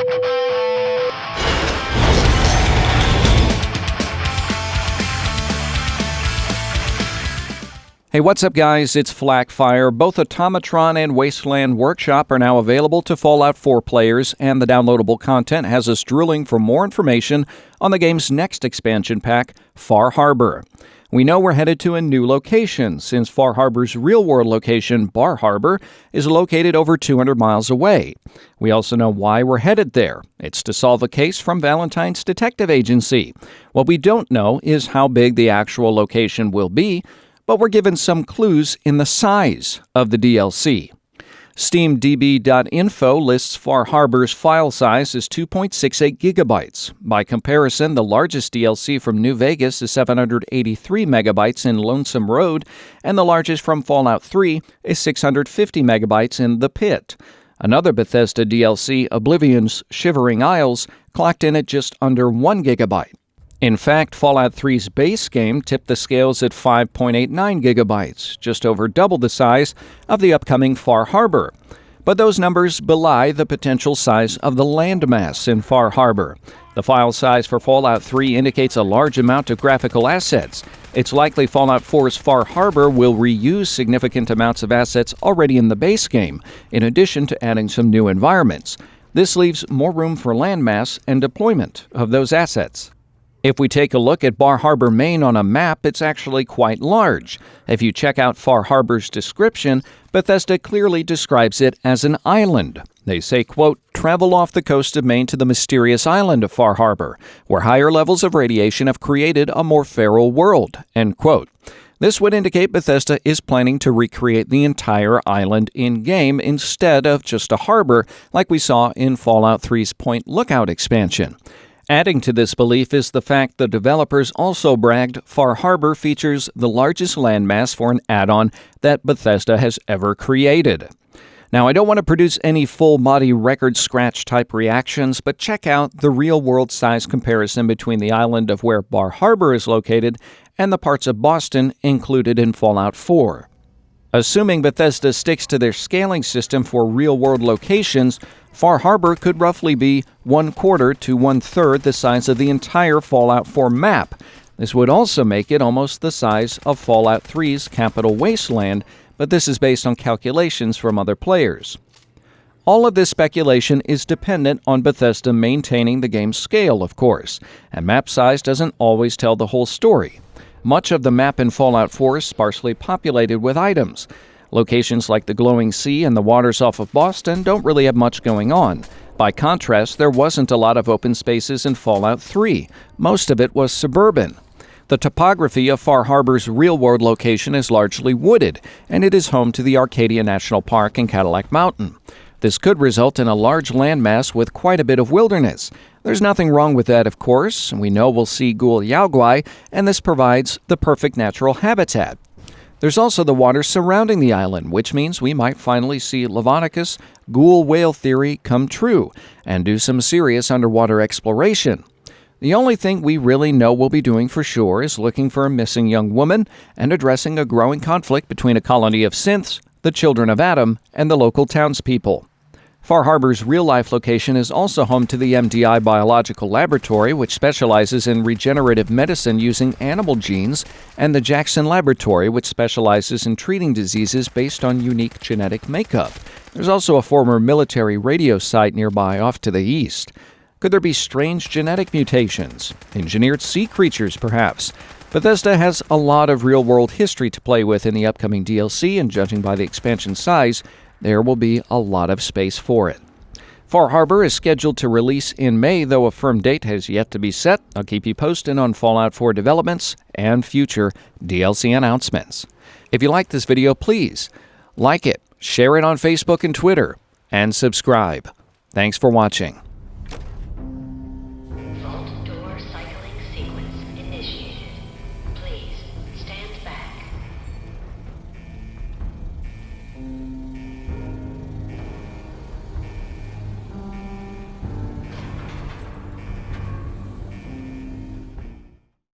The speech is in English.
Hey, what's up, guys? It's Flakfire. Both Automatron and Wasteland Workshop are now available to Fallout 4 players, and the downloadable content has us drilling for more information on the game's next expansion pack, Far Harbor. We know we're headed to a new location, since Far Harbor's real-world location, Bar Harbor, is located over 200 miles away. We also know why we're headed there. It's to solve a case from Valentine's Detective Agency. What we don't know is how big the actual location will be, but we're given some clues in the size of the DLC. SteamDB.info lists Far Harbor's file size as 2.68 gigabytes. By comparison, the largest DLC from New Vegas is 783 megabytes in Lonesome Road, and the largest from Fallout 3 is 650 megabytes in The Pit. Another Bethesda DLC, Oblivion's Shivering Isles, clocked in at just under 1 gigabyte. In fact, Fallout 3's base game tipped the scales at 5.89 gigabytes, just over double the size of the upcoming Far Harbor. But those numbers belie the potential size of the landmass in Far Harbor. The file size for Fallout 3 indicates a large amount of graphical assets. It's likely Fallout 4's Far Harbor will reuse significant amounts of assets already in the base game, in addition to adding some new environments. This leaves more room for landmass and deployment of those assets. If we take a look at Bar Harbor, Maine on a map, it's actually quite large. If you check out Far Harbor's description, Bethesda clearly describes it as an island. They say, quote, "Travel off the coast of Maine to the mysterious island of Far Harbor, where higher levels of radiation have created a more feral world," end quote. This would indicate Bethesda is planning to recreate the entire island in-game instead of just a harbor like we saw in Fallout 3's Point Lookout expansion. Adding to this belief is the fact the developers also bragged Far Harbor features the largest landmass for an add-on that Bethesda has ever created. Now, I don't want to produce any full-body record scratch type reactions, but check out the real-world size comparison between the island of where Bar Harbor is located and the parts of Boston included in Fallout 4. Assuming Bethesda sticks to their scaling system for real-world locations, Far Harbor could roughly be 1/4 to 1/3 the size of the entire Fallout 4 map. This would also make it almost the size of Fallout 3's Capital Wasteland, but this is based on calculations from other players. All of this speculation is dependent on Bethesda maintaining the game's scale, of course, and map size doesn't always tell the whole story. Much of the map in Fallout 4 is sparsely populated with items. Locations like the glowing sea and the waters off of Boston don't really have much going on. By contrast, there wasn't a lot of open spaces in Fallout 3. Most of it was suburban. The topography of Far Harbor's real-world location is largely wooded, and it is home to the Arcadia National Park and Cadillac Mountain. This could result in a large landmass with quite a bit of wilderness. There's nothing wrong with that, of course. We know we'll see Ghoul Yaogwai, and this provides the perfect natural habitat. There's also the water surrounding the island, which means we might finally see Leviticus' ghoul whale theory come true and do some serious underwater exploration. The only thing we really know we'll be doing for sure is looking for a missing young woman and addressing a growing conflict between a colony of synths, the children of Adam, and the local townspeople. Far Harbor's real-life location is also home to the MDI Biological Laboratory, which specializes in regenerative medicine using animal genes, and the Jackson Laboratory, which specializes in treating diseases based on unique genetic makeup. There's also a former military radio site nearby off to the east. Could there be strange genetic mutations? Engineered sea creatures, perhaps? Bethesda has a lot of real-world history to play with in the upcoming DLC, and judging by the expansion size, there will be a lot of space for it. Far Harbor is scheduled to release in May, though a firm date has yet to be set. I'll keep you posted on Fallout 4 developments and future DLC announcements. If you like this video, please like it, share it on Facebook and Twitter, and subscribe. Thanks for watching.